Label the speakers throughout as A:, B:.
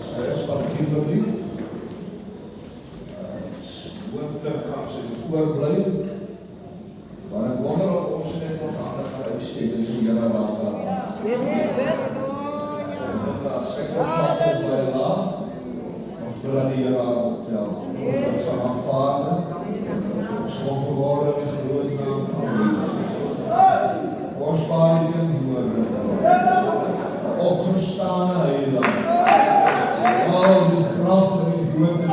A: Sy is van Kimberley. Hooplik gaan sy oorbly. Maar ek wonder of ons net ons hande gaan uitsteek en sy Here raak aan. As ek ons maak op my laag, ons wil aan die Here aanbeveel. Ons sal aanvaarden, ons kom vanmorgen in die groot naam van Jesus. Ons baar die woorde, opgestane heiland, al die graf en die dood is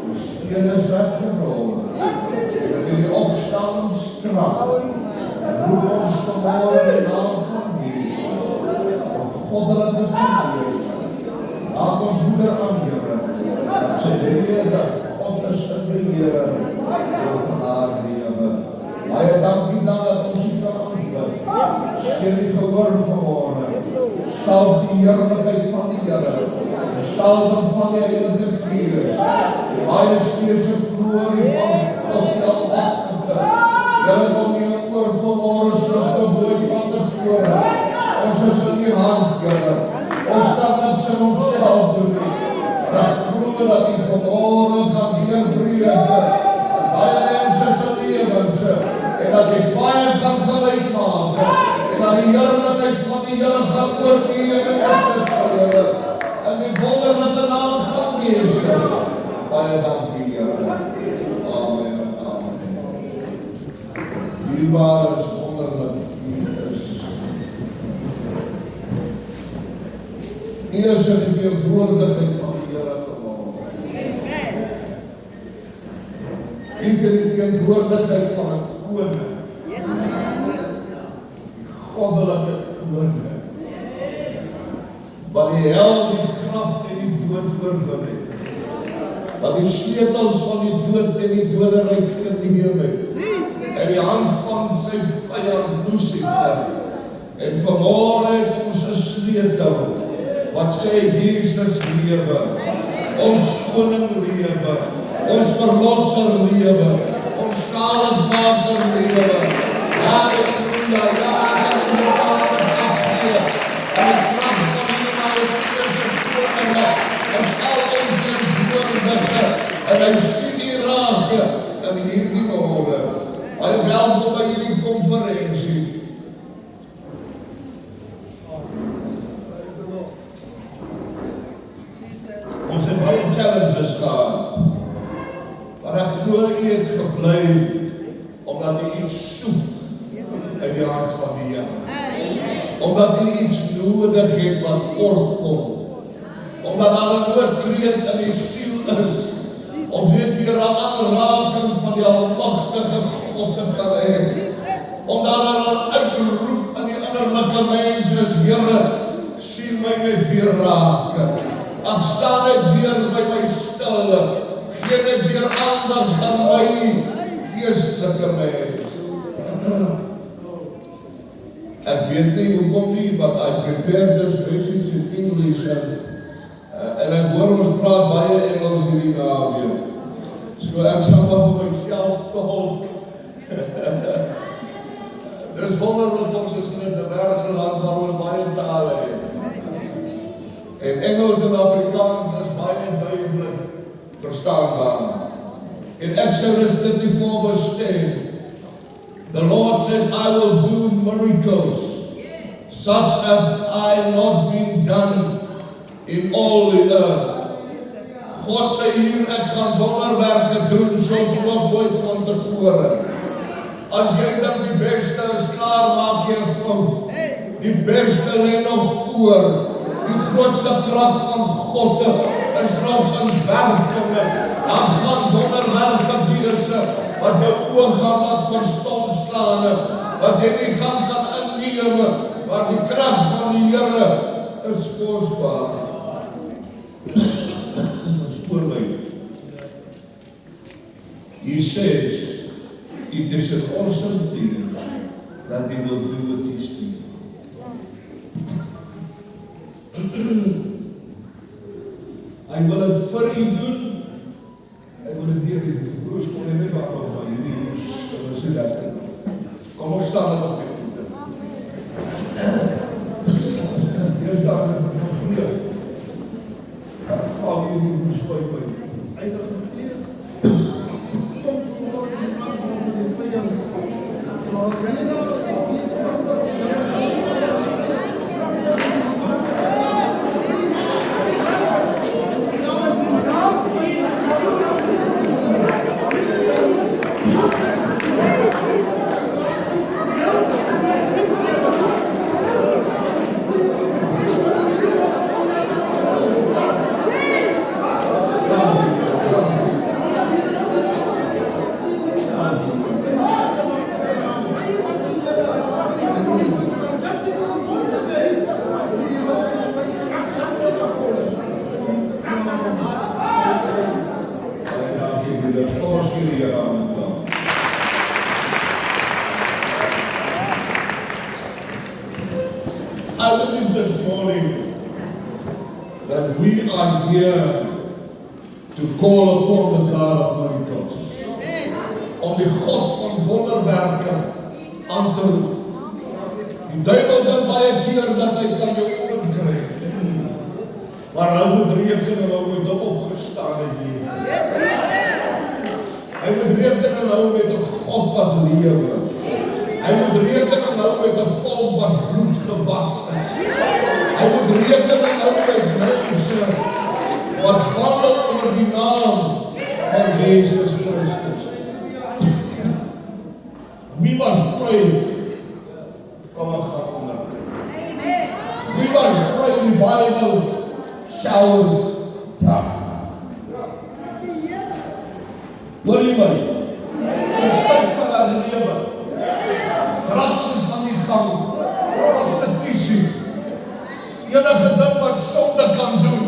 A: die steen is weggerol, en die opstandingskrag, roep ons vanmorgen in die naam van Jesus, goddelike gees, laat ons moeder aan Here, sy rede, God is in die Here, wil van haar lewe. Baie dankie dan dat ons nie kan aanbid. Sien die gehoor vanmorgen, salf die heerlijkheid van die Here, salving van die Heilige Gees, baie steeds en glorie van God die Almachtige. Here kom nie oor vanmorgen terug te booi van tevore. Ons is in die hand, Here. Ons kan niks in onszelf doen. Dat vroeg dat die vanmorgen kan deurbreken. Baie mense se lewens en dat die baie kan gelyk maak en dat die heerlikheid van die Here gaan oorneem en ons in die wonderlike naam van Jesus. Baie dankie, Here. Amen en amen. Dierbaar is wonderlik Eers in die teenwoordigheid van die Here vanmorgen. Eers in die teenwoordigheid van 'n koning. Goddelike koning. Wat die hel, die graf en die dood oorwin het. Wat die sleutels van die dood en die doderyk geneem het. In die hand van sy vyand Lucifer. En vanmorgen het ons 'n sleutel. Wat sê Jesus lewe, ons koning lewe, ons verlosser lewe, ons zaligmaker lewe. Halleluja, ja, en die krag van die koning is al onteenwoordige, en hy sien die raak in hierdie orde. Baie welkom by hierdie konferensie. Ons het baie challenges gehad, maar ek glo u het gebly, omdat u iets soek in die hart van die Here. Omdat u iets nodig het wat kort kom. Omdat daar 'n noodkreet in die siel is, om weer 'n aanraking van die almagtige God te kan hê. Omdat daar 'n uitroep in die innerlike mens is, Here, sien my net weer raak. Ag staan net weer by my stil, gee net weer aandag aan my geestelike mens. Ek weet nie hoekom nie, but I prepared this message in English en ek hoor ons praat baie Engels hierdie naweek. So ek sal maar vir myself tolk. Dis wonderlik ons is in 'n diverse land waar ons baie tale het. En Engels en Afrikaans is baie duidelik verstaanbaar. In Exodus 34 sê, the Lord said, I will do miracles, such as I not been done in all the earth. God sê hier, ek gaan wonderwerke doen, soos nog nooit van tevore. As jy dan die beste is klaar, maak jy 'n fout. Die beste lê nog voor. Die grootste krag van God is nog in werking. Dan gaan wonderwerke wees wat jou oë gaan laat verstom staan, wat jy nie gaan kan inneem, want die krag van die Here is kosbaar. He says, it is an awesome thing that he will do with his people. Hy wil het vir u doen, hy wil het deur die broers kon nie waar nog van die broers, dat was so lekker. Kom ons staan op die voete. Hier is I believe this morning that we are here to call upon the God of miracles. Om die God van wonderwerke aan te roep. Die duivel dink baie keer dat hy kan jou onderkry. Maar hy moet reken en hou met 'n opgestane Jesus. Hy moet reken en hou met 'n God wat lewe. Hy moet reken en hou met 'n volk wat bloed gewas is. Hy moet reken en hou met mense wat wandel onder die naam van Jesus Christus. We must pray. Kom ek gaan onder. We must pray revival showers down. Hoor jy my? Dis tyd van haar lewe. Drugs is aan die gang. Prostitusie. Enige ding wat sonde kan doen.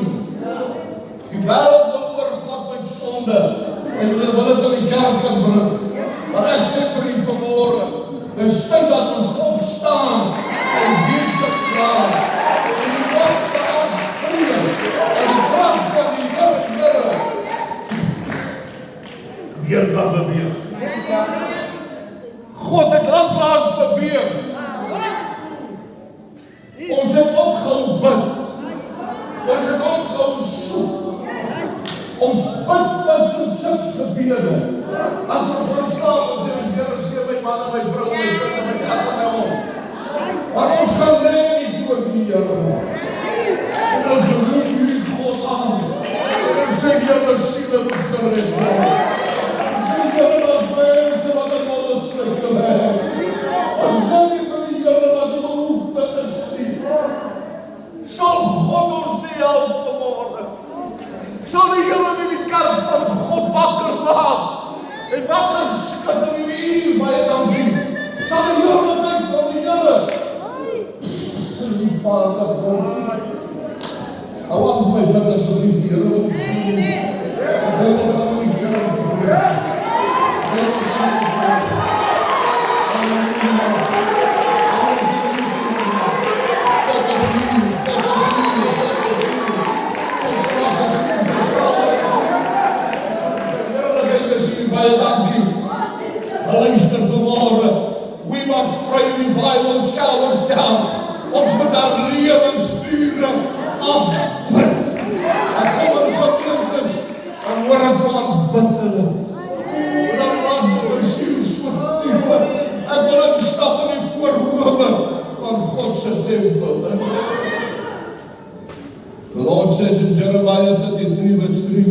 A: Die wêreld wil oorvat met sonde. En hulle wil dit in die kerk kan bring. Maar ek sê vir u vanmôre, dis tyd dat ons opstaan en Jesus kraag. En die woord van ons spreek. En die krag van die Here weer kan beweeg. God het lanklaas beweeg. Ons het opgehou bid. Ons het opgehou soek. Ons bid vir so'n chips gebede. As ons verstaan, ons sê, Here, seën my man en my vrou, my kind en my kat en my hond. Maar ons kan lees door die Here. En ons roep hierdie God aan. En ons sê, Here, siele moet gered word. Ons sê, Here, dat mense wat in alle strikke werk. Ons sê nie vir die Here wat die behoefte is nie. Sal God ons nie help vanmôre. Sal die Here nie die kerk van God wakker maak. En wakker skud in die uur waar jy dan doen. Sal die Here dink van die Here. En die Vader God. Hou ons my bid asseblief die Here wil ons doen. We must pray revival showers down. Ons moet daar lewensvuur afbid. En kom in gemeentes en hoor het van bid hulle. Dan raak die siel so diep. Ek wil instap in die voorhoewe van God se tempel. The Lord says in Jeremiah 33 verse 3,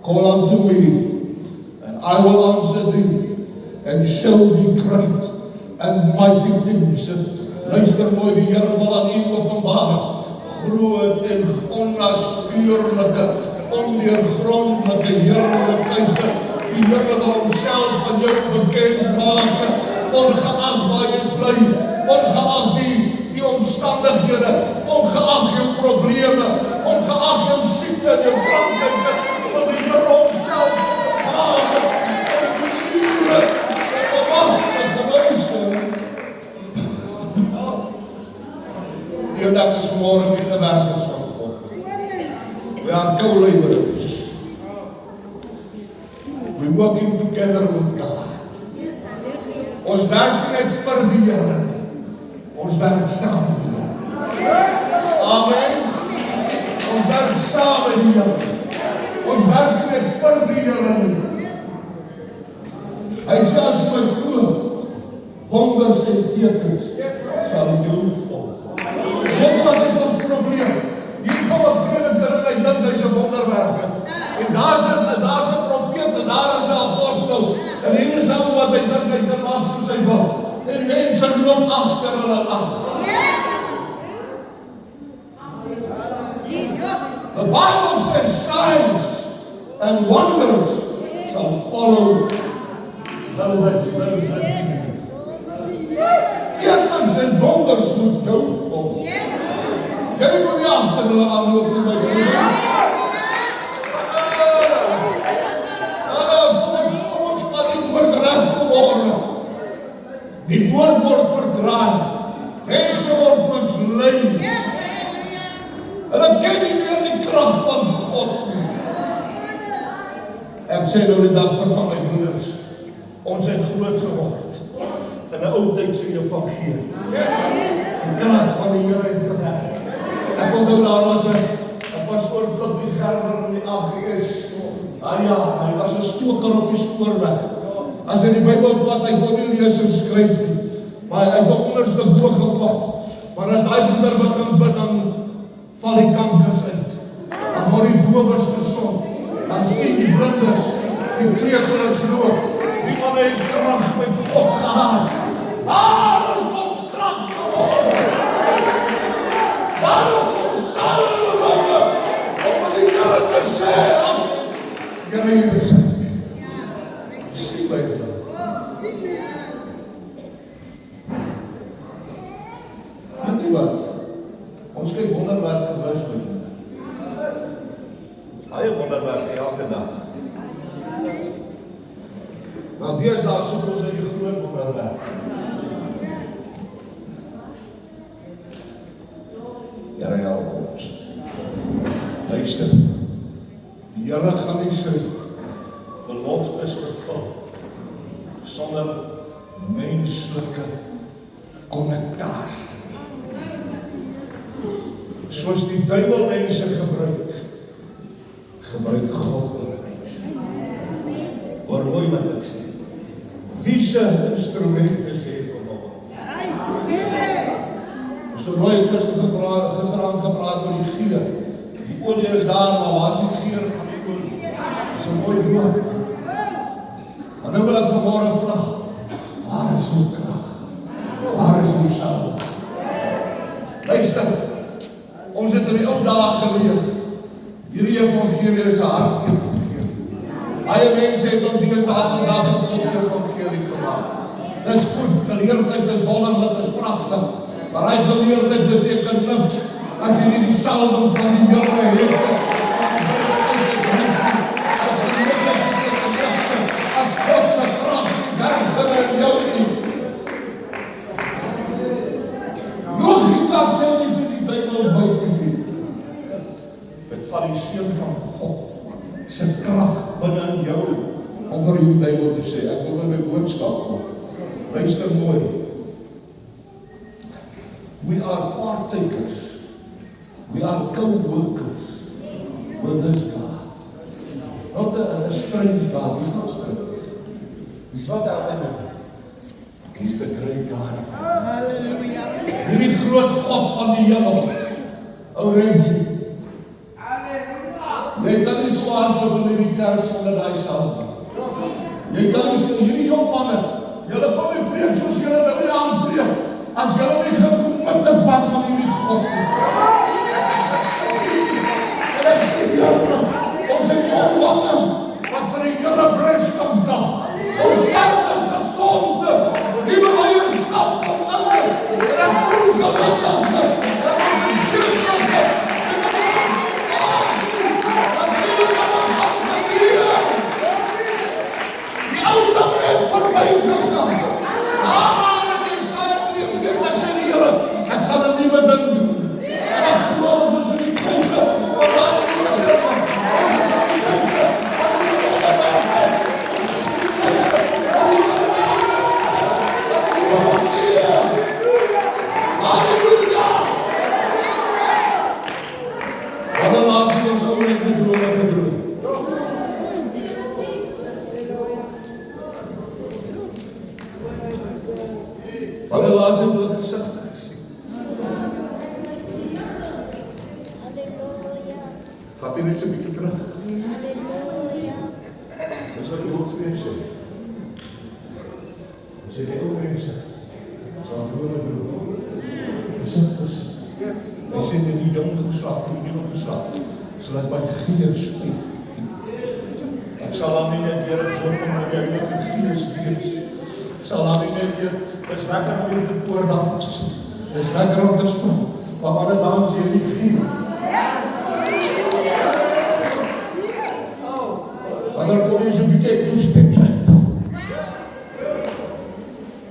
A: call unto me, and I will answer thee, and show thee great and mighty things. Luister mooi, die Here wil aan u openbaar groot en onnaspeurlike, ondeurgrondelike heerlikheid. Die Here wil homself van jou bekend maak, ongeag waar jy bly, ongeag die omstandighede, ongeag jou probleme, ongeag jou siekte en jou krankheid, wil die Here homself maak. You that is more in the werkers van God. We are co-laborers. We working together with God. Ons werk net vir die Here. Ons werk saam met die Here. Amen. Ons werk saam met die Here. Ons werk net vir die Here. Hy sê as jy my glo, wonders en tekens sal jou volg. Wat is ons probleem? Hier kom 'n prediker en hy dink hy's 'n wonderwerker. En daar's 'n profeet en daar is 'n apostel. En hier is ou wat hy dink hy kan maak soos hy wil. En mense loop agter hulle aan. The Bible says signs and wonders shall follow those that believe. Tekens en wonders moet jou volg. Jy moet nie agter hulle aanloop nie, my vriend. Kom ons gaan die woord reg vanmôre. Die woord word verdraai. Mense word misleid. sê nou die dag vir van my broeders, ons het groot geword in 'n ou tydse evangelie. Die krag van die Here het gewerk. Ek onthou daar was 'n pastoor Flip die Gerber in die AGS. Ja, hy was 'n stoker op die spoorweg. As hy die Bybel vat, hy kon nie lees en skryf nie, maar hy het op onderste bo gevat. Maar as daai broeder begin bid, dan val die kankers uit. Dan word die dowes gesond. Dan sien die blindes, die kreeglers loop. Die man het krag met God gehad. Waar is ons krag geworden? Waar is ons salwe? Om die Here te sê, Here is sien my dit. Weet jy wat? Ons kyk wonderwerke wys my vriende. Baie wonderwerke elke dag. Maar deesdae soek ons die groot wonderwerk. Here help ons. Luister. Die Here gaan nie sy beloftes vervul sonder menslike kommentasie. Soos die duiwel mense gebruik God oor mense. Hoor mooi wat ek sê. Wie se instrumente sê vir hom? Ons het nooit gisteraan gepraat oor die geur. Die olie is daar, maar waar is die geur van die olie? Dit is 'n mooi woord. Maar nou wil ek vanmôre vra, waar is die krag? Waar is die salwe? Luister, ons het in die ou dae geleer, hierdie evangelie is 'n hartevangelie. Baie mense het op deesdae vandag 'n evangelie gemaak. Dis goed, geleerdheid is wonderlik, is pragtig, maar hy geleerdheid beteken niks as jy nie die salwing van die Here het. As God se krag werk binne jou nie. Logika sê nie vir die Bybel buite nie. Dit val die seun van God se krag binne in jou om vir die Bybel te sê. Ek wil my boodskap kom. Luister mooi. We are partakers. We are co-workers with this God. Not a strange God. He's not strange. He's not our enemy. He's the great God. Hallelujah. Hierdie groot God van die hemel. O Rensie. Jy kan nie swaar te binne die kerk sonder daai salwing. Jy kan nie sê, hierdie jong manne, julle kom nie preek soos julle nou nie aanpreek, as julle nie gekommit wat van hierdie God nie. En ek sê julle, ons het jong manne, wat vir die Here breskamp dan. Ons kerk is gesonde, nuwe leierskap van ander, en ek voel gelukkig, dat ons die Christus het. Ek gaan 'n nuwe ding doen. Ek glo ons is in die tyd van daai nuwe ding. Ons is in die tyd van die nuwe ding. Halleluja! Wat 'n laas ons oor in die droom gedroom. Wat 'n laas in hulle gesigte gesien. Vat jy net 'n bietjie terug. Dis wat die woord sê. Dis die ou mense. Sal hoor broer. Dis. Hy sê dit nie jong geslag, nie jong geslag. Sal by gees uit. Ek sal dan nie net weer voorkom dat jy net die gees wees. Sal dan nie net weer, dis lekker om weer te koor dans. Dis lekker om te spring. Maar wat het dans jy die gees? Wanneer kom jy so bietjie toestip sy?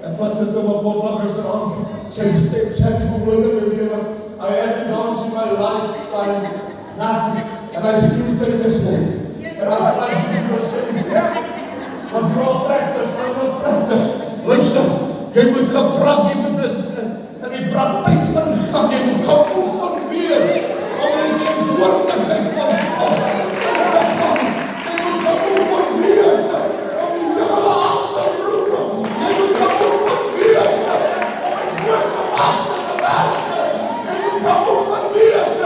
A: En wat is nou wat Bob gisteraan? Sy step, sy het gebloed in die lewe. I haven't danced in my lifetime, nothing. And I said, you take this thing. And I like you to say, Jy moet gebruik, jy moet in die praktyk ingaan, jy moet geoefen wees om in die teenwoordigheid van God te gaan. Jy moet geoefen wees om die Here aan te roep. Jy moet geoefen wees om die bose magte te werk. Jy moet geoefen wees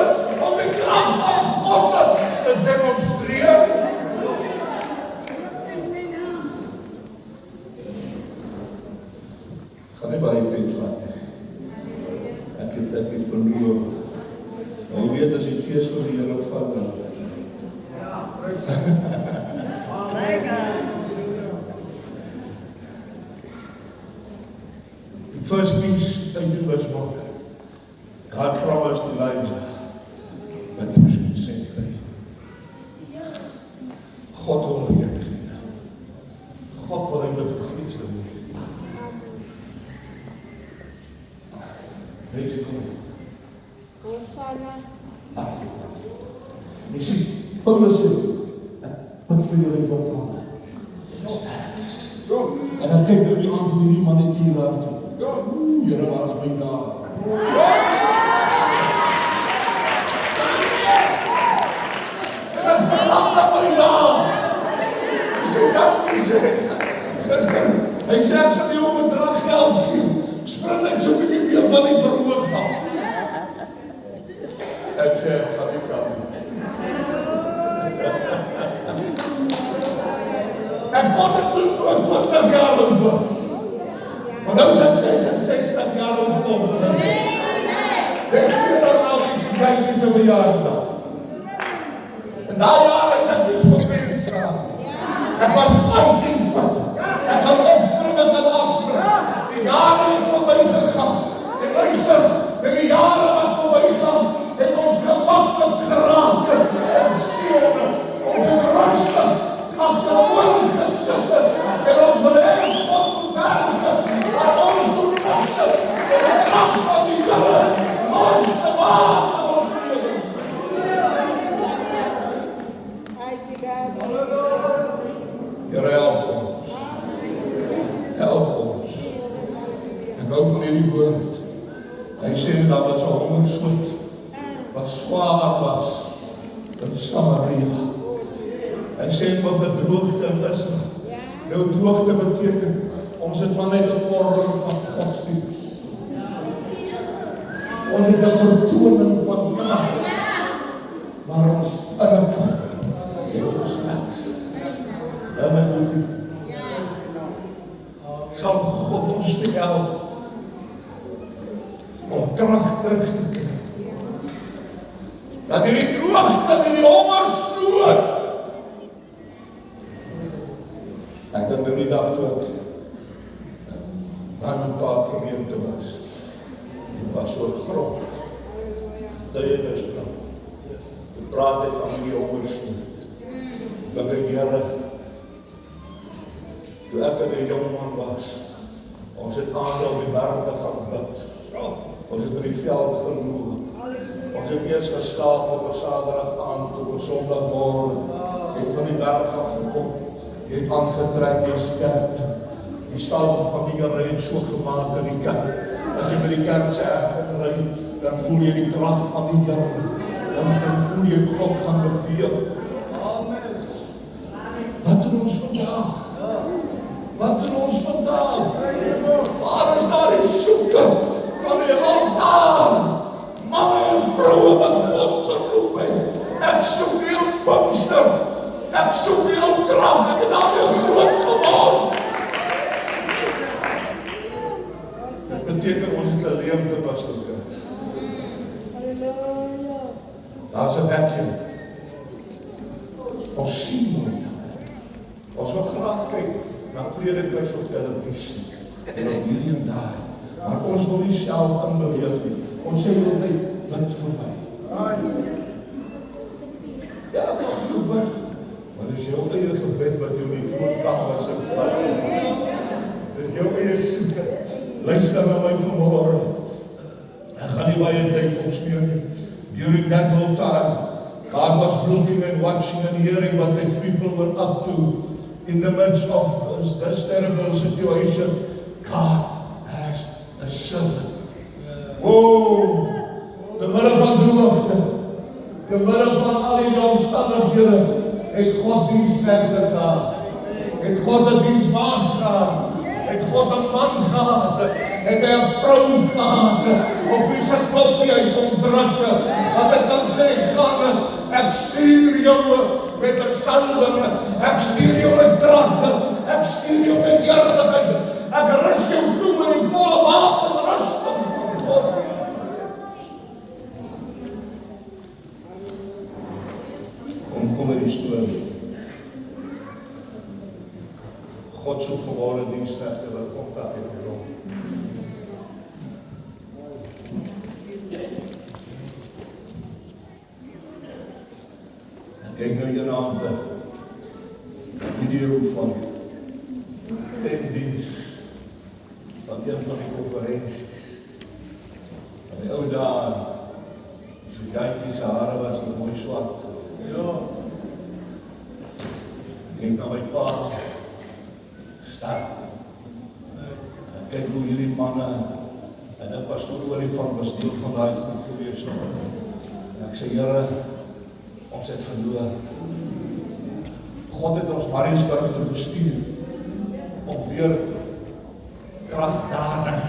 A: om die krag van God te demonstreer. Gaan nie baie tyd vat nie. Ek het beloof. Maar jy weet as die fees van die Here vat dan. Ja, prys. My God. The first things I did was what God promised Elijah that he should send rain. God wil reën gee. God wil hy met gees doen. Weet jy kom? Jy sien, Paulus sê, wat vir julle dom maak? En dan kyk nou die aand hoe hierdie mannetjie hier raak toe. Here, waar is my naam? En dan verlang na my naam. Sê dat nie sê. Hy sê, ek sal jou 'n bedrag geld gee. Spring net so 'n bietjie weer van die verhoog af. Ek sê, ek gaan nie kan nie. Ek kon het doen toe ek 20 jaar oud was. Maar nou is ek 66 jaar oud volgende. Ek keer dan al die kijk is 'n verjaarsdag. En na jare het ek dus geprins gehad. Ek was 15 vat. Ek kan opspring en afspring. Die jare het voorbij gegaan. En luister, met die jare wat voorbij gaan, het ons gemakkelijk geraak en seene. Ons het rustig agteroor gesit en ons wil hê God moet werk. Maar ons moet wachsen en die kracht van die Here los te maak in ons lewens. Here, help ons. Help ons. Ek hou van hierdie woord. Hy sê dat was 'n hongersnood wat swaar was in Samaria. Hy sê wat bedroogte in Israel. Nou droogte beteken, ons het maar net 'n vorm van godsdienst. Ons het 'n vertoning van krag. Maar ons binnekant het ons niks. En met die sal God ons te help om krag terug te kry. Dat die droogte en die hongersnood. Ek dink nou die dag toe ek aan 'n paar gemeente was so groot. Dit is groot. Ek praat hy van die hongersnood. Dat die Here, toe ek 'n jong man was, ons het aande op die berge gaan bid. Ons het in die veld geloop. Ons het eers geslaap op 'n Saterdag aand, op 'n Sondagmôre. Het van die berg af gekom. Jy het aangetrek, jy is kerk. Die stal van die Here het so gemaak in die kerk. As jy by die kerk se erf ry, dan voel jy die krag van die Here. Dan voel jy God gaan beweeg. Amen. Wat doen ons vandag? Wat doen ons vandag? Waar is daar die soeke van die altaar? Manne en vroue wat God geroep het. Ek soek die ontbangster. Ek soek die krag. Ek het daar weer groot geword. Dit beteken ons het 'n leemte pastoor. Daar's 'n vacuum. Ons sien nie. Ons wil graag kyk na predikers op televisie en op hierdie en daar. Maar ons wil nie self inbeweeg nie. Ons sê altyd, bid vir my. Ja, ons moet bid. Maar dis jou eie gebed wat jou nie groot kamer se vat. Dis jou eie soeke. Luister na my vanmôre. Ek gaan nie baie tyd opspeer nie. During that whole time, God was looking and watching and hearing what these people were up to in the midst of this terrible situation. God servant. Oh, te midde van droogte, te midde van al die omstandighede, het God diensknegte gehad. Het God 'n diensmaagd gehad. Het God 'n man gehad. Het hy 'n vrou gehad. Op wie se knopie hy kon druk. Wat ek kan sê, gaan, ek stuur jou met 'n salwing. Ek stuur jou met krag. Ek stuur jou met heerlikheid. Ek rus jou toe met die volle wapenrusting van God. Kom met die storie. God soek gewone diensknegte wat kontak het met hom. Kyk nou hiernaand, video van diens van een van die konferensies. In die ou dae, so jantjie se hare was nog mooi swart. Ja. Kyk na my pa, staan. Kyk hoe hierdie manne, en ek was nog Olifant, was deel van daai groep gewees. En ek sê, Here, ons het verloor. God het ons Mariesburg te bestuur om weer kragdadig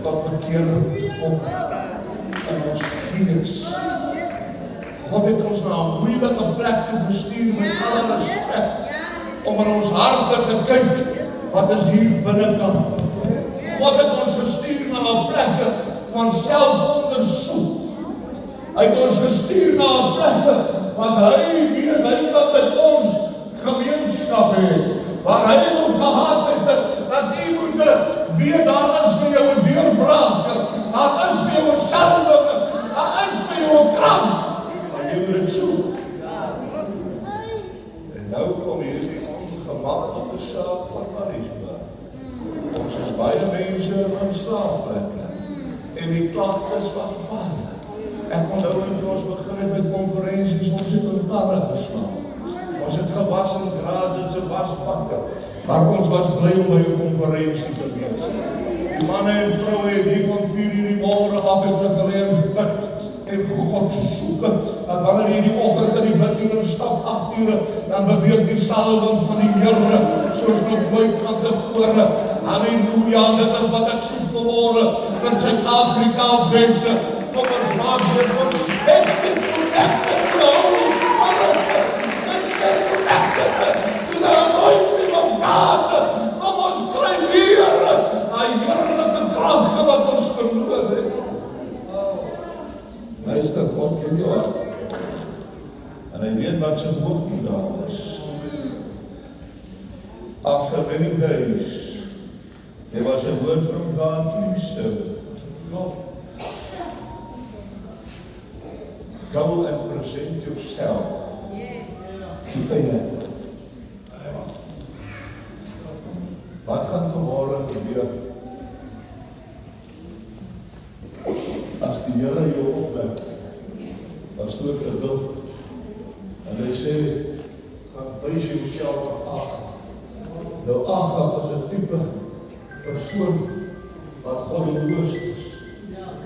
A: tot bekering te kom in ons gees. God het ons na 'n moeilike plek te bestuur met alle respek om in ons harte te kyk wat is hier binnekant. God het ons gestuur na 'n plek van selfondersoek. Hy het ons gestuur na 'n plek wat hy weet, hy kan met ons gemeenskap hê. Waar hy ook gehad het, dat jy moet weet, daar is vir jou 'n deurbraak, daar is vir jou 'n salwing, daar is vir jou 'n krag. En jy moet dit soek. En nou kom hier die ongemaklike saak van Mariesburg. Ons is baie mense in slaapplekke. En die klagtes was baie. Ek onthou toe ons begin het met konferensies, ons het in karre geslaan. Ons het gewas in graad se wasbakke. Maar ons was bly om by 'n konferensie te wees. Die manne en vroue het hier van 4:00 die môre af het geleer bid en God soek. Dat wanneer jy die oggend in die biddienste stap 8:00, dan beweeg die salwing van die Here soos nog nooit van tevore. Halleluja, dit is wat ek soek vanmôre vir Suid-Afrika mense. Kom ons maak dit van let's get connected to the Holy Spirit. Let's get connected to the anointing of God. Kom ons kry weer die heerlike krag wat ons verloor het. Meester God ken jou hart. En hy weet wat sy hoogte daar is. After many days, there was a word from God to his servant. Go and present yourself to the Here. Wat gaan vanmôre gebeur? As die Here jou opwek, as toe gewild, en hy sê, gaan wys jouself aan Agab. Nou Agab is 'n tipe persoon wat goddeloos is,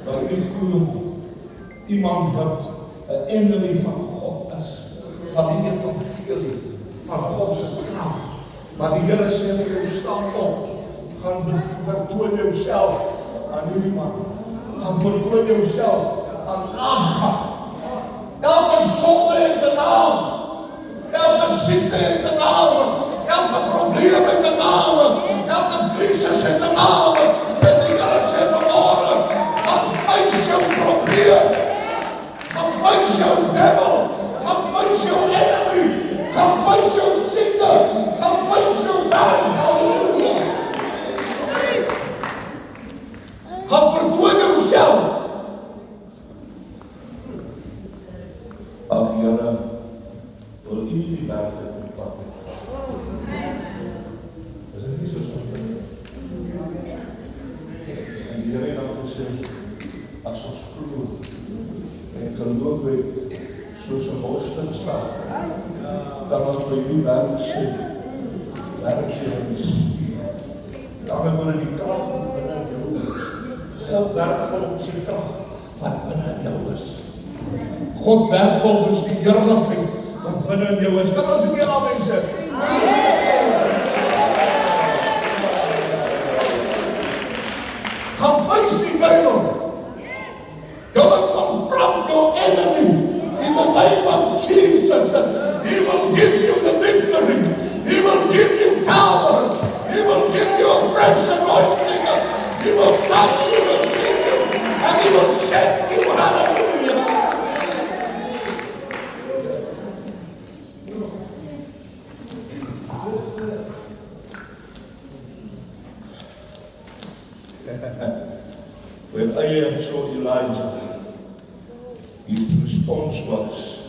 A: wat nie glo, iemand wat 'n enemy van God is, van die evangelie, van God se krag. Maar die Here sê vir jou, staan op, gaan vertoon jouself aan hierdie man, gaan vertoon jouself aan Agab. Elke sonde het 'n naam, elke siekte het 'n naam, elke probleem het 'n naam, elke krisis het 'n naam. En die Here sê vanmôre, gaan face jou probleem. Come face your devil. Come face your enemy. Come face your sickness. Come face your man. Hallelujah. Come vertoon jouself. Ag Here, wil U die werk in pad hê. Is dit nie so soms nie? En die Here het dan gesê, as ons glo en geloof het, soos 'n mosterd staat, dan ons by die werk sê, werk sê ons, dan word die krag binne jou God werk volgens die krag wat binne in jou is. God werk volgens die heerlikheid wat binne in jou is. Kan ons nie meer aan mense? Gaan face die duivel. You will confront your enemy in the name of Jesus. He will give you the victory. He will give you power. He will give you a fresh anointing. He will touch you and save you. And He will set you. Hallelujah. When Ahab saw Elijah, his response was,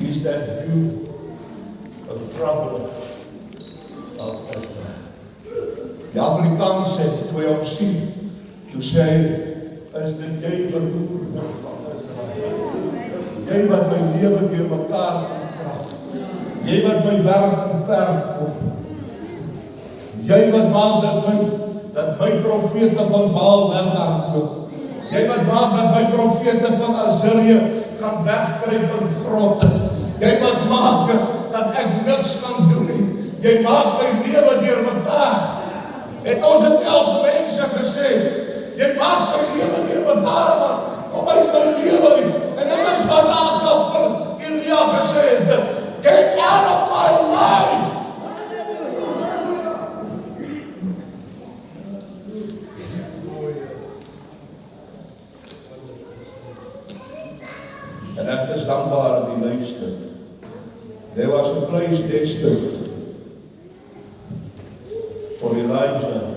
A: is that you of trouble of Israel? Die Afrikaans sê, toe hy hom sien, toe sê hy, is dit jy beroerder van Israel? Jy wat my lewe deur mekaar kan krag. Jy wat my werk en verf kom. Jy wat maak dat my profete van Baal weghardloop. Jy wat maak dat my profete van Assyrië gaan wegkruip in grotte. Jy wat maak dat ek niks kan doen nie. Jy maak my lewe deur mekaar. Het ons het 11 mense gesê, jy maak my lewe deur mekaar, man. Kom uit my lewe nie. En dit is wat Ahab vir Elia gesê het. Get out of my life. En ek is dankbaar aan die luister. There was a place destined for Elijah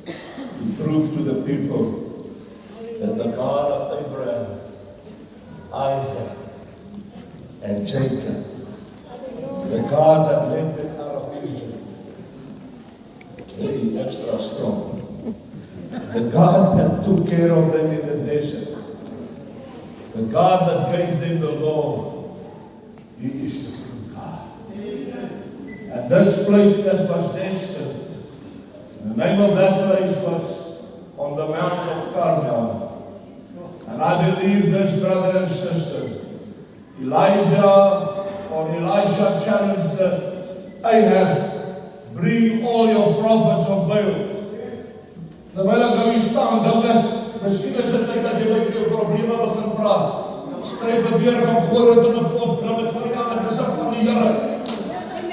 A: to prove to the people that the God of Abraham, Isaac, and Jacob, the God that led them out of Egypt, very extra strong. The God that took care of them in the desert, the God that gave them the law, He is the true God. And this place that was destined, the name of that place was on the Mount of Carmel. And I believe this, brother and sister, Elijah or Elisha challenged Ahab, bring all your prophets of Baal. Terwyl ek nou hier staan, dink ek, miskien is dit tyd dat jy met jou probleme begin praat. Skryf 'n weer van voor het in 'n pop, bring dit voor die aan die gesig van die Here.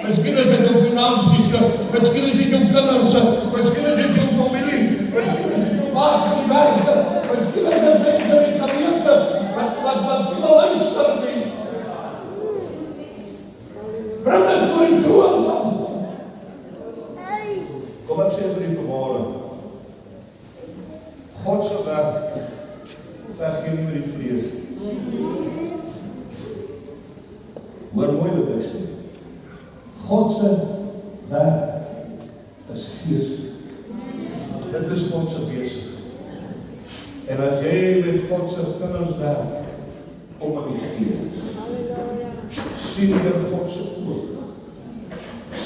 A: Miskien is dit jou finansies, miskien is dit jou kinders, miskien is dit jou familie, miskien is dit jou baas van die werk, miskien is dit mense in die gemeente wat nie wil luister nie. Bring dit voor die troon van God. Kom ek sê vir die vanmôre, God se werk veg nie met die vlees. Hoor mooi wat ek sê. God se werk is geeslik. Dit is God se besigheid. En as jy met God se kinders werk, kom in die gees. Sien jy God se oog.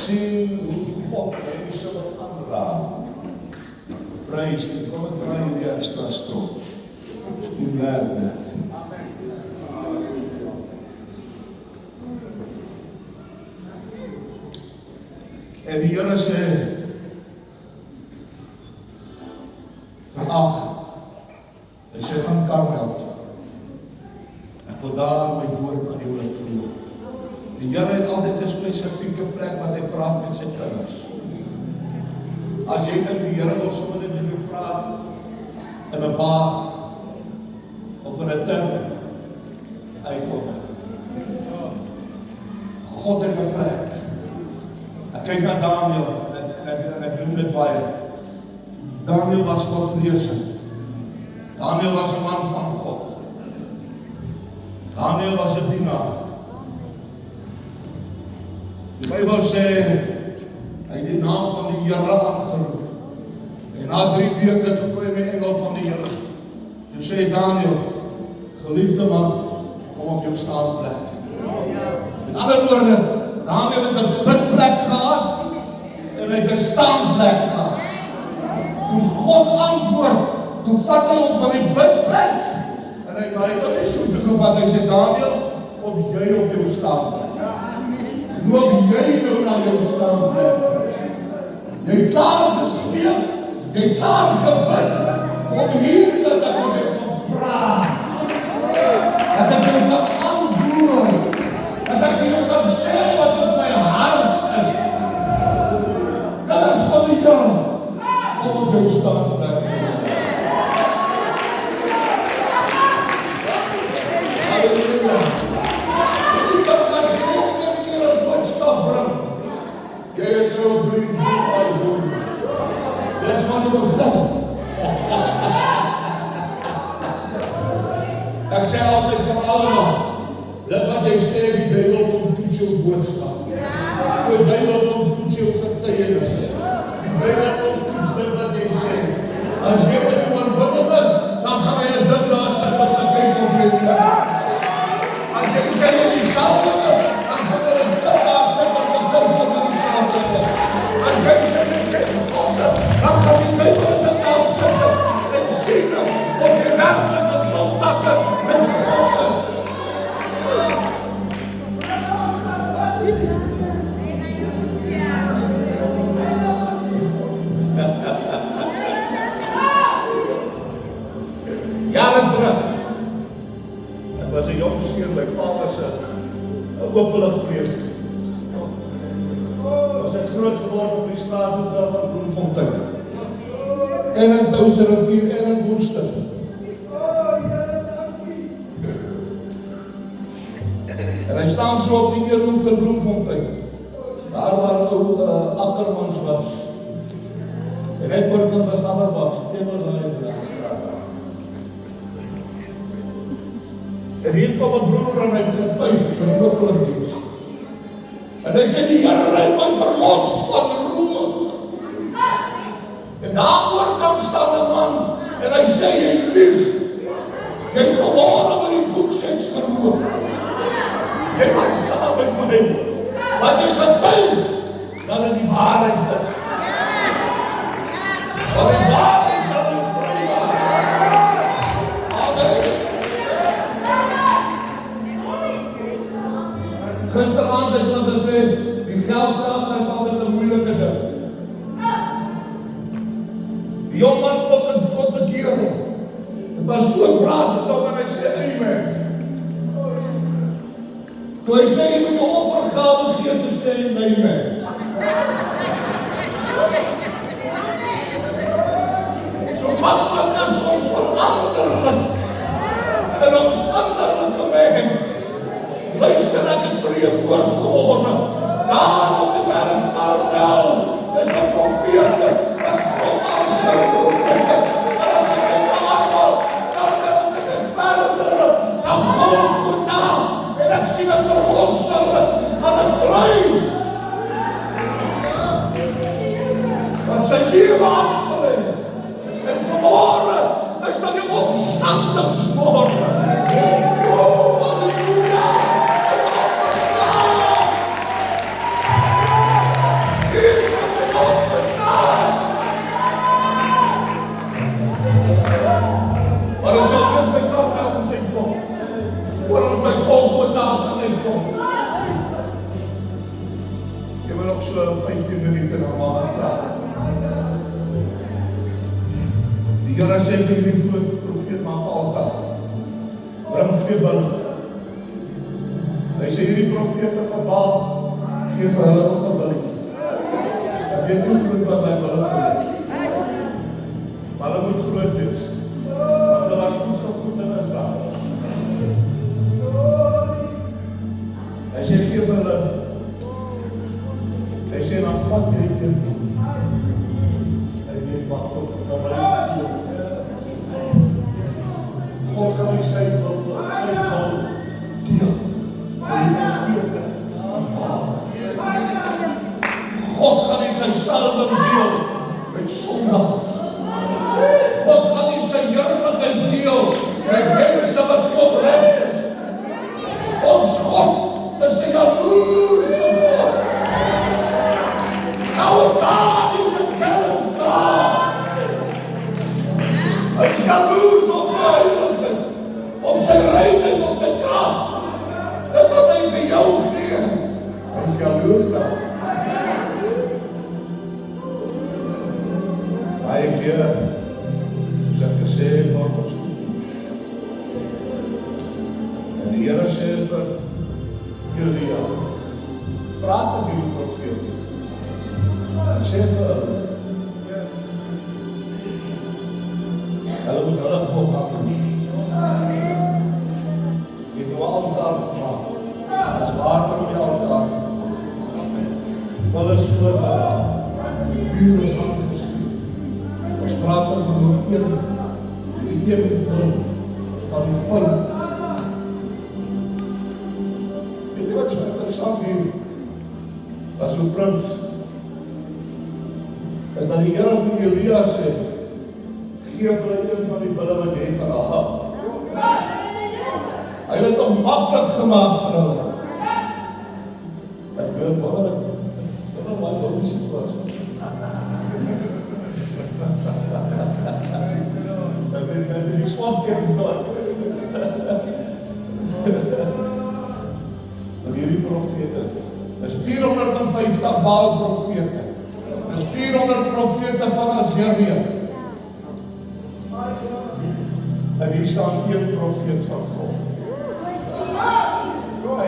A: Sien hoe God mense wil aanraak. Prys, kom ek draai die ekstra stop. Die werk. En die Here sê, ag, as jy gaan Karmel toe, ek wil daar my woord aan jou laat vloei. Die Here het altyd 'n spesifieke plek wat hy praat met sy kinders. As jy dink die Here wil sommer net met jou praat in 'n bar of in 'n tuin, hy kom. God het 'n plek. Ek kyk na Daniel en ek noem dit baie. Daniel was Godvreesend. Daniel was 'n man van God. Daniel was 'n dienaar. Die Bybel sê hy het die naam van die Here aangeroep. En na 3 weke toe kom die engel van die Here. Toe sê Daniel, geliefde man, kom op jou staanplek. Met ander woorde, Daniel het 'n bidplek gehad en hy het 'n staanplek gehad. Toe God antwoord, Toe vat hy hom van die bidplek. En hy laai tot die soete toe wat hy sê, Daniel, op jy op jou staan. Loop jy nou na jou staan. Jy klaar gesleep, jy klaar gebid. Kom hier dat ek met jou kan praat. Dat ek jou kan antwoord. Dat ek vir jou kan sê wat in my hart is. Dat is van die Here. Kom op jou staan. Halleluja. Jy kan as jy net een keer 'n boodskap bring. Jy is nou 'n blind uitvoer. Dis maar die begin. Ek sê altyd vir almal, dit wat jy sê, die Bybel kom toets jou boodskap. Die Bybel kom toets jou getuienis. Die Bybel kom toets dit wat jy sê. As jy dit oorwinning is, dan gaan jy dit daar sit om te kyk of jy dit. As jy sê jy die salwinge, dan gaan jy dit daar sit om te kyk of jy die salwinge. As jy sê jy kyk God, dan gaan jy Bybel dit daar sit en sien of jy werkelijk het contact met God is. Jaren terug, ek was 'n jong seun by Pater se openlig preek. Ons het groot geword op die straathoek daar van Bloemfontein. En in Douwsrivier en in Woenstel. En hy staan so op die Eerhoek in Bloemfontein. Daar waar ou Akkermans was. En hy Kortland was Ammerbaks. Dit was daar in die straat. En hier kom 'n broer en hy getuig vir die opendiens. En hy sê die Here het my verlos van rook. En daaroor kan staan 'n man en hy sê jy lieg. Jy het verloor met die boek seks gerook. Jy maak saam met my. Wat jy getuig, dat het die waarheid is. Want die waarheid sal jou vrymaak. Amen. Gisteraand het hulle gesê, die geldsaak is altyd 'n moeilike ding. Die jong man tot bekering. Dit was toe praat met hom en hy sê, amen. Toe hy sê, jy moet jou offergawe gee te sê, amen. So maklik is ons veranderlik in ons innerlike mens. Luister, ek het vir jou woord gewone. Daar op die berg Karmel is 'n profeet wat God aangeroep het. En as ek dit aanval, dan wil ek dit verder. Dan kom goed aan. En ek sien 'n verlosser aan 'n kruis. Wat sy lewe afgelê. En vanmôre is dat die opstandingsmôre. Oh, halleluja. Maar as ons by Karmel moet kom, voor ons by Golgotha gaan kom. Jy wil nog so 15 minute na maar praat. Die Here sê vir die profeet maak altaar. Bring 2 bulle. Hy sê hierdie profete van Baal gee vir hulle ook 'n bulle. Ek weet nie hoe groot was hy bulle gewees. Maar hulle moet groot wees. Want hulle was goed gevoed in Israel. Hy sê gee vir hulle. Hy sê dan vat jy dit. Hy weet wat God nou wil doen. God gaan nie sy wil deel. Die profete van Baal. die Here sê vir Elia, praat met die profeet. En sê vir hulle, hulle moet hulle God aandoen. Jy het nou 'n altaar gemaak. As water op die altaar. Hulle is voor hulle. Vuur is aangestuur. Ons praat van die eeuwigheid van die feit. Weet jy wat so interessant hier? As een prins, is dat die Here vir Elia sê, geef hulle een van die bulle wat jy kan haal. Hy het het onmaklik gemaakt vir hulle. Ek weet wonderlik, dit is my logisch situasie. Ek weet die swak keer daar. Want hierdie profete, is 450 Baal profete, is 400 profete van Assyrië. En hier staan een profeet van God.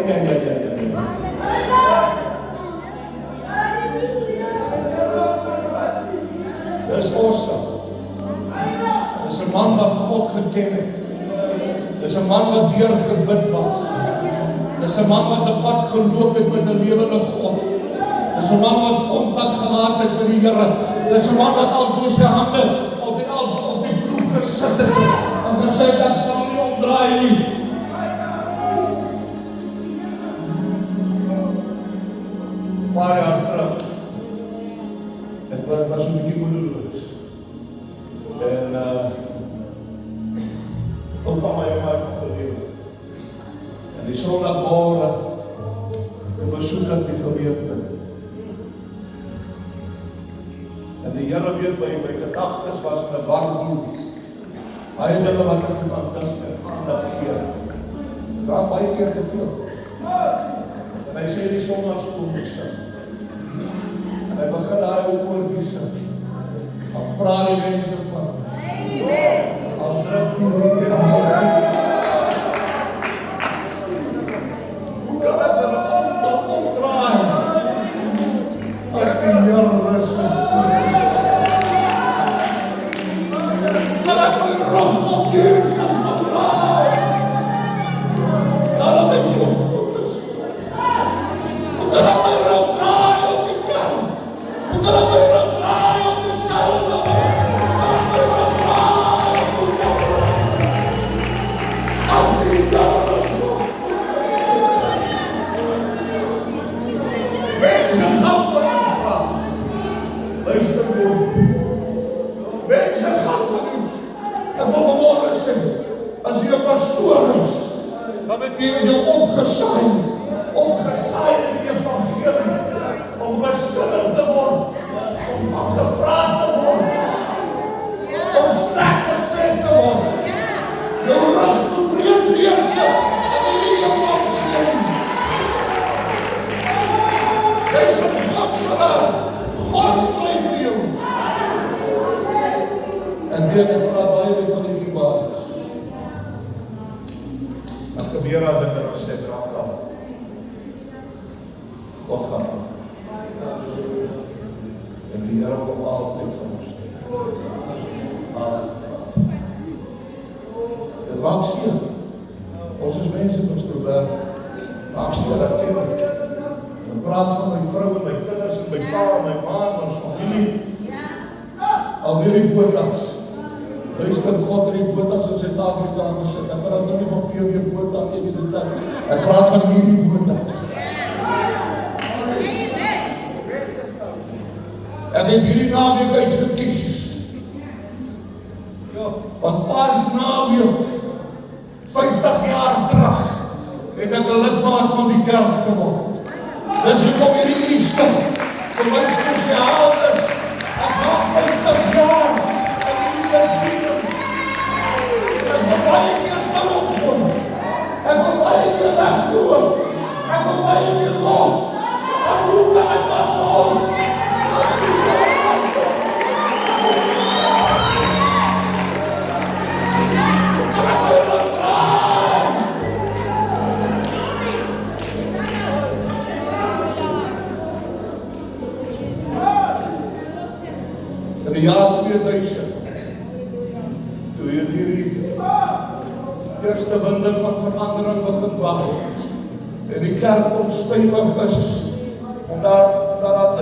A: Ja. Dis awesome. Dis 'n man wat God geken het. Dis 'n man wat deur gebid was. Dis 'n man wat 'n pad geloop het met 'n lewende God. Dis 'n man wat kontak gehad het met die Here. Dis 'n man wat al voor sy hande op die ploeg gesit het en gesê het, ek sal nie omdraai nie. Paar jaar terug, ek was een bietjie moedeloos. En opa my en my gelewe. En die Sondagmôre, ek besoek aan die gemeente. En die Here weet my gedagtes was in 'n warboel. Baie dinge wat ek aan dink en aandag gee. Vra baie keer te veel. En hy sê die Sondagskool moet sing. En hy begin daai oortjies sing. Dan praat die mense van. Al druk die Here. Hoe kan ek dan omdraai? As die Here rus is. Dan het jy jou opgesaai in die evangelie, om beskuldig te word, om van gepraat te word, om slecht gesê te word, jou rug te breed wees in die evangelie. Jy is een Godsenaar, God skryf vir jou. En weet ek praat baie met van die kibaars. Gebeur aan dit en sê, draak aan. God gaan aan. En die Here kom altyd van ons. Dit maak seer. Ons is mense met probleem. Maak seer dat ken ek. Ek praat van my vrou en my kinders en my pa en my ma en ons familie. Alweer die bootaks. Luister, God het die bootaks in Suid-Afrika aangesit. Ek praat nou nie van PW bootaks en die tyd. Ek praat van hierdie bootaks. Ek het hierdie naweek uitgekies. Want paars naweek, 50 jaar terug, het ek 'n lidmaat van die kerk geword. Dis hoekom hierdie Easter vir my spesiaal is. Ek maak 50 jaar en hierdie bediening. Ek wil baie keer nou opkom. Ek wil baie keer wegloop. Ek wil baie keer los. En hoe kan ek dat los? 'n winde van verandering begin waai. En die kerk onstuimig is, en daar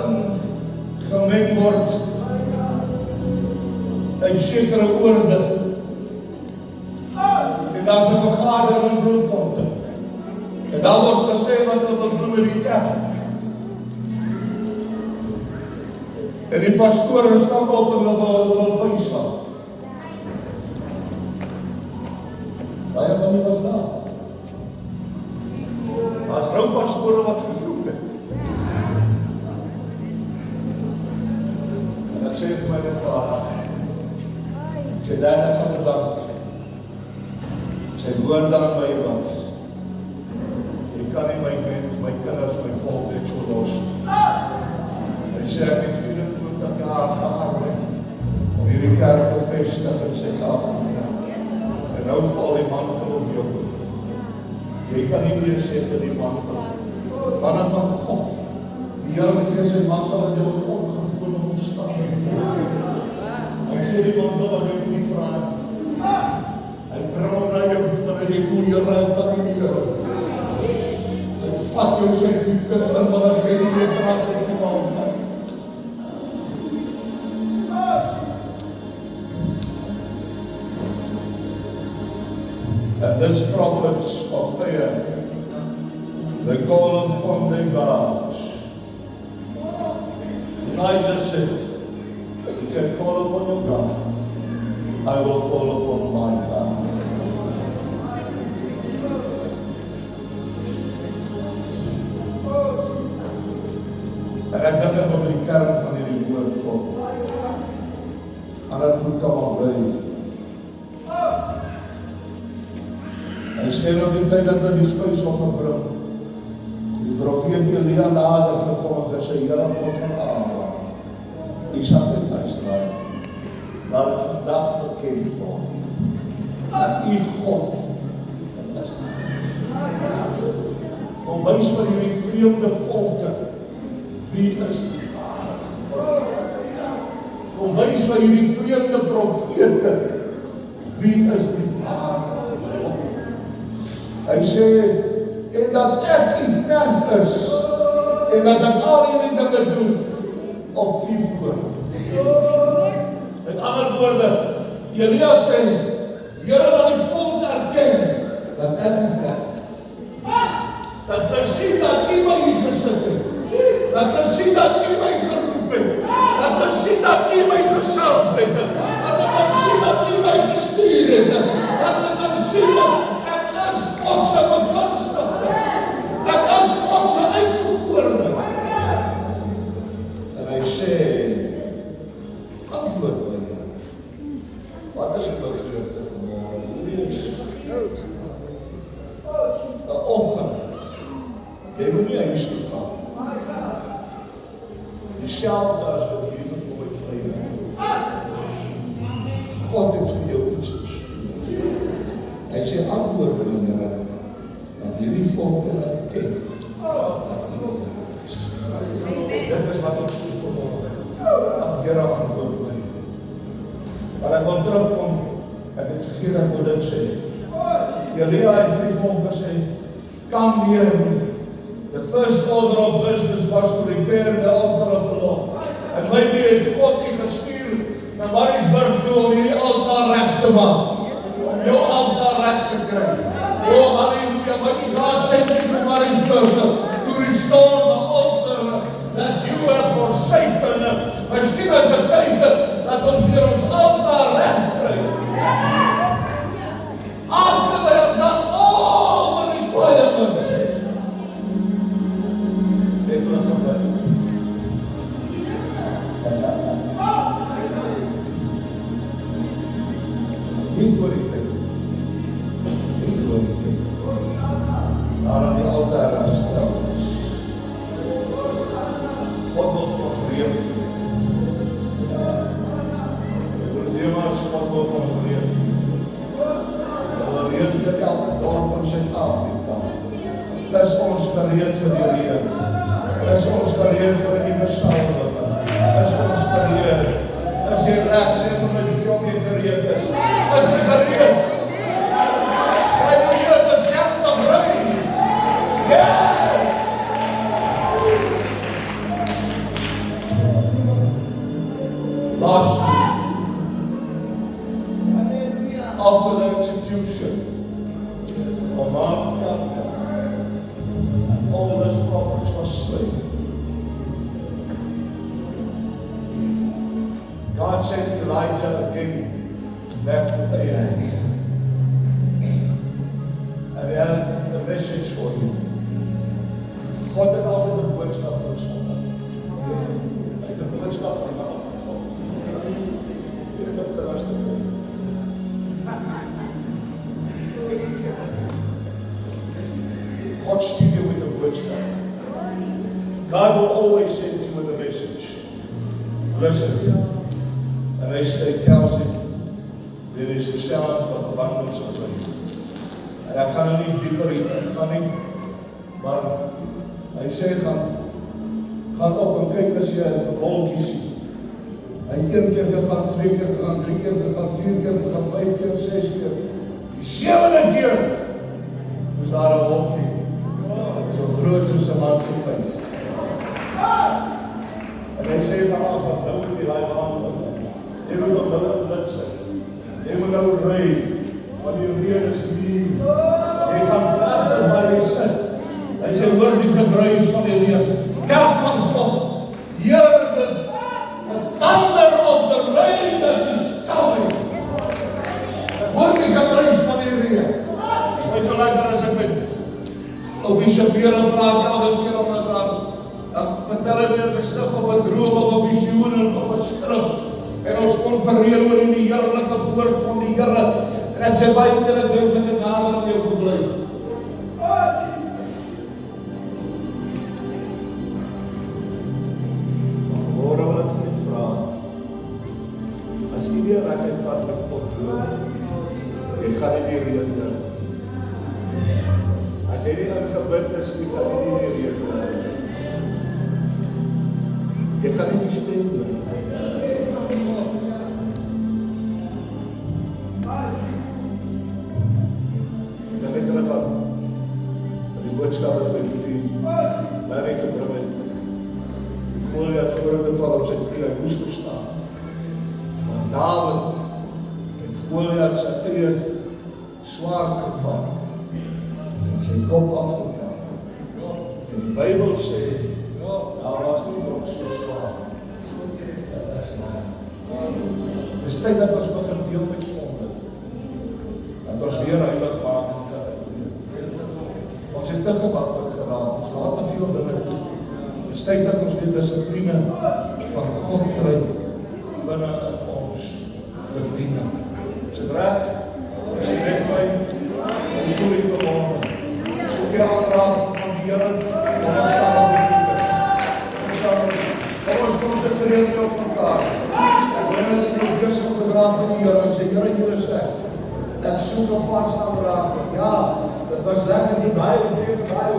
A: in gemeng word uit sekere oorde. En daar's 'n vergadering in Bloemfontein. En daar word gesê wat hulle wil doen met die kerk. En die pastore stap op en hulle wil vuislaan. Baie van die was daar. Maar as pastore wat gevloek het. En ek sê vir my vader, ek sê daar ek sal bedank. Sy woord aan my was. Ek kan nie my kinders, my volk net so los. Hy sê ek het 24 jaar gearbeid om hierdie kerk te vestig in Suid-Afrika. En nou val die mantel op jou. Jy kan nie meer sê vir die mantel. Vanaf van God. Die Here gee sy mantel aan jou ongewone omstandighede. Hy gee die mantel wat jy nie vra nie. Hy bring hom na jou toe en hy voel jou ruik aan die Here. Hy vat jou sy dieptes in wat jy nie meer draag op die wand nie. And this prophets of prayer, they call upon their gods. Elijah said, you can call upon your God. I will call upon my God. En ek dink dat oor die kern van hierdie woord kom. En dat moet kan maar bly. Hy sê op die tyd dat hy die spysoffer bring. Die profeet Elia nader gekom en sê, Here God van Abraham, Isak en Israel, laat het vandag bekend word, dat U God is. Kom wys vir hierdie vreemde volke, wie is die Vader? Kom wys vir hierdie vreemde profete, wie is die Vader? Hy sê, en dat ek U knegt is, en dat ek al hierdie dinge doen, op U woord. Met ander woorde, Elia sê, Here laat die volk erken, dat ek U knegt. Dat hulle sien dat U my hier gesit het. Dat hulle sien dat U my geroep het. Dat hulle sien dat U my gesalf het. Dat hulle sien dat U my gestuur het. Dat hulle sien dat God se begunstigde. Ek is God se uitverkorene. En hy sê, antwoord my, wat is die begeerte vanmôre? Lees. 'n Oggend. Jy moet nie huis toe gaan. Dieselfde as wat hier gekom het Vrydag. God het vir jou iets gestuur. Hy sê, antwoord my, Here, dat hierdie volk erken dat U is. Dit is wat ons soek vanmôre. Dat Here antwoord my. Maar ek wil terugkom, ek het vergeet dat ek moet dit sê. Elia het vir die volk gesê, come near me. The first order of business was to repair the altar of the Lord. En maybe het God U gestuur na Maritzburg toe om hierdie altaar reg te maak. Jou altaar reg te kry. Oh, hallelujah, but God sent you to Maritzburg to restore the altar that you have forsaken. Miskien is dit tyd dat ons weer ons altaar reg kry. After we have done all the requirements. Dit moet gebeur. Nie voor die tyd. Maar aan die altaar is trouwens. God wil vir ons leer. God wil vir ons leer. Hy wil leer vir elke dorp in Suid-Afrika. Is ons gereed vir die Here? Is ons gereed vir die universele? Is ons gereed? Is jy reg? Sê vir my bietjie of jy gereed is. Is jy gereed? on Mount Carmel. And all those prophets were slain. God sent Elijah again back to Ahab. And he had a message for him. God het altyd 'n boodskap vir ons gehad. Hy het 'n boodskap van die hart van God. Ek het dit rustig gehoor. God stuur jou met 'n boodskap. God will always send you with a message. Listen. And he tells him, there is a sound of abundance of rain. En ek gaan nou nie dieper in, ek gaan nie, maar hy sê, gaan op en kyk as jy 'n wolkie sien. Hy 1 keer gegaan, 2 keer gegaan, 3 keer gegaan, 4 keer gegaan, 5 keer, 6 keer. Die 7de keer was daar 'n wolkie. So groot soos 'n man se vuist. En hy sê vanaf wat nou moet die laai aan. Jy moet nog wel lit sit. Jy moet nou ry, want die reën is hier. Jy gaan vas en waar jy sit. Hy sê, hoor die gedruis van die reën. Kerk van God, hear the thunder of the rain that is coming. Hoor die gedruis van die reën. Is my so lekker as ek weet. Op die Shabira praat elke keer om ons aan. Dan vertel hy weer besig of 'n droom of 'n visioen of 'n skrif. En ons konfereer oor die heerlike woord van die Here. En ek sê baie keer ek wens ek het nader aan jou kon bly. Maar vanmôre wil ek vir u vra, as jy weer raak wat met God droom, jy gaan nie die reën doen. As jy nie aan gebid is, jy gaan nie die reën doen. Jy gaan nie die stem doen. Boodskap wat met die Mary gebring het. Goliat voor te val op sy knie, hy moes verstaan. Maar Dawid het Goliat sy eie swaard gevat en sy kop afgekap. En die Bybel sê, daar was nie nog so swaard. Dit is maar. Dis tyd dat ons begin deel met sonde. Dat ons weer heilig maak. Ons het te gemakkelijk geraak, ons laat te veel dinge toe. Het is tyd dat ons die discipline van God kry binne in ons bediening. Is het reg? Is het net my? En voel die verwonde. Soek die aanraad van die Here, en ons staan op die voete. Ons concentreer nie op mekaar. Ek ben in die wissel gedraad met die Here, en sê, Here, hier is ek. Ek soek een vast aanraking. Ja, dit was lekker die baie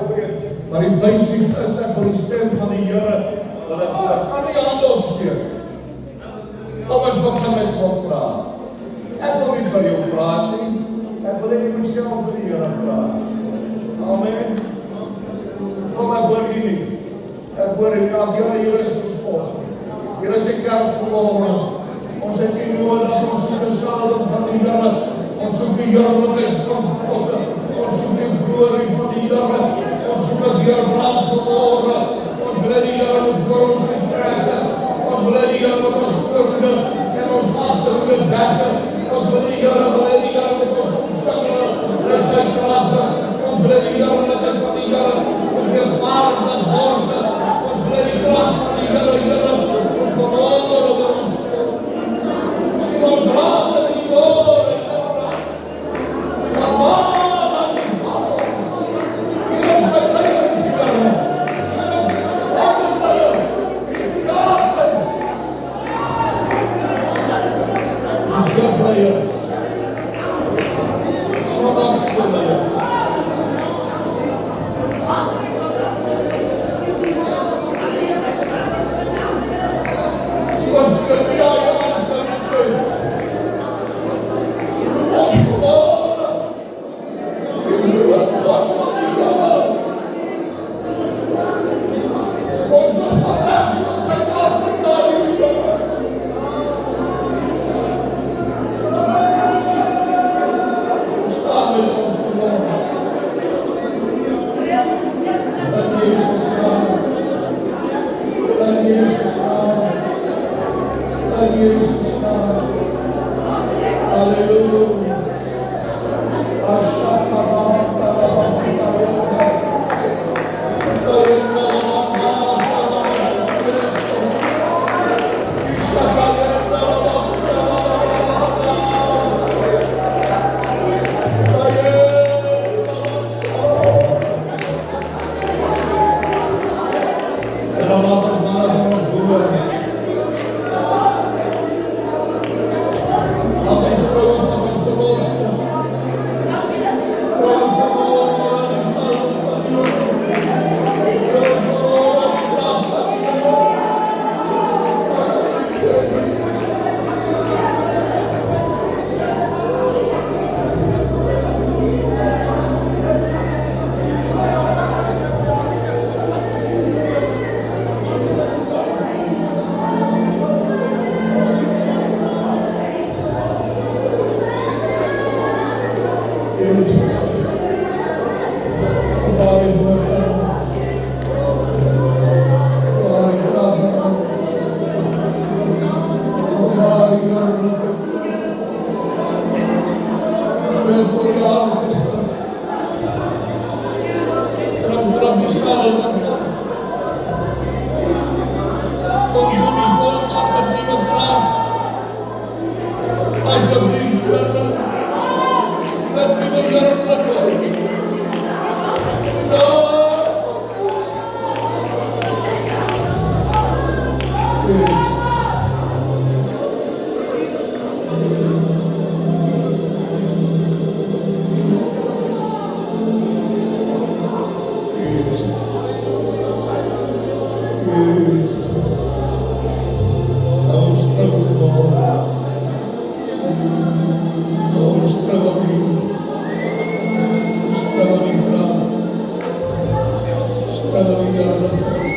A: vreed. Maar die basics is ek vir die stem van die Here, dat ek gaan die hande opsteek. Kom ons begin met God praat. Ek wil nie vir jou praat nie. Ek wil nie myself vir die Here praat. Amen. Kom ek hoor die nie. Ek hoor die kraak, hier is ons volk. Hier is die kerk vir ons. Ons het nie nodig, ons is gesalig van die Here. Ons soek die heerlikheid van God. Ons soek die glorie van die Here. Ons soek die heerbrand vanmorgen. Ons wil die Here moet voor ons uittrekken. Ons wil die Here met ons voorknip en ons harte wil bedekken. Ons wil die Here met ons omsingelen met sy kragte. Ons wil die heerlikheid van die Here moet weer vaardig worden. Ons wil die kracht van die Here moet vanmorgen oor ons sien ons raad in die woord. stel die Here dit uit.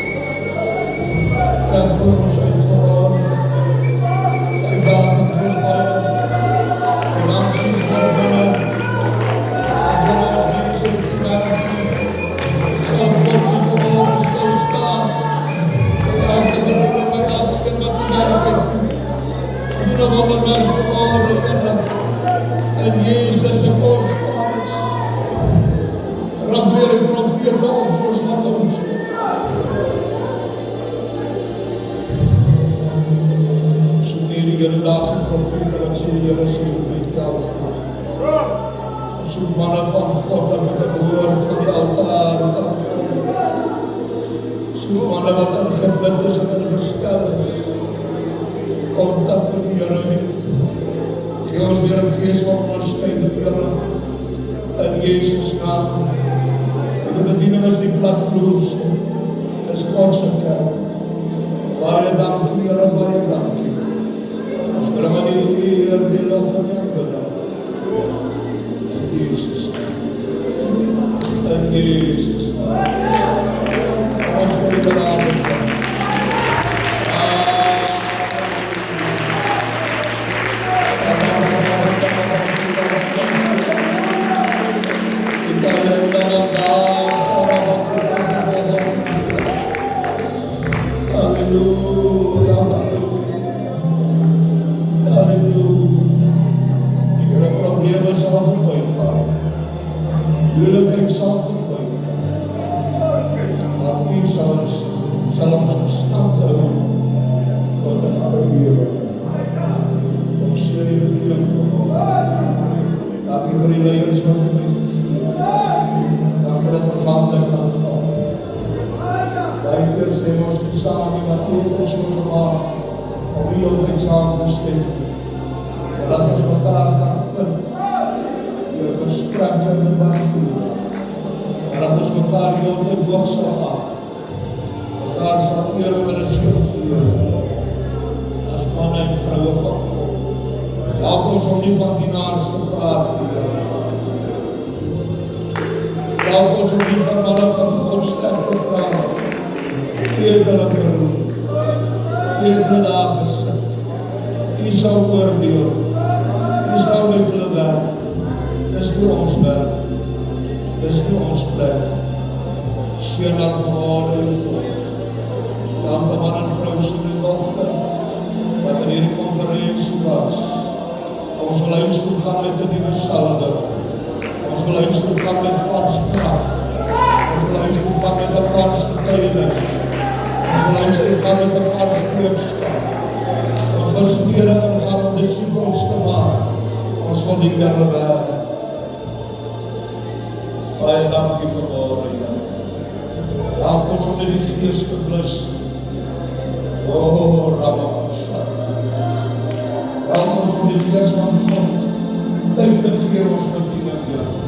A: Dank vir ons uitverhaal. Hy dank het vir ons baie. En dank sies maar binne. En vir ons mense het gedaan. Sal God nie verhoor stilstaan. Elke verhoor by elke wat die werk het. Doen een wonderwerk verhoor in Jezus se kostbare naam. Rap weer een profeet op soos wat ons. So nie die hedendaagse profeet wat sê die Here sê vir my geld. So manne van God wat met die woord van die altaar kan kom. So manne wat in gebid is en in verstel is. Kontak met die Here het. Gee ons weer een geest van onderscheiding, Here, in Jezus naam. En die bediening is die platvloers, is Godse kerk. Baie dankie, Here, baie dankie. Ons bring aan die eer, die lof en die bedank. In Jezus naam. In Jezus naam. Ons wil die benadering van. Ons moet die geest van God tyd te gee ons bediening, Here.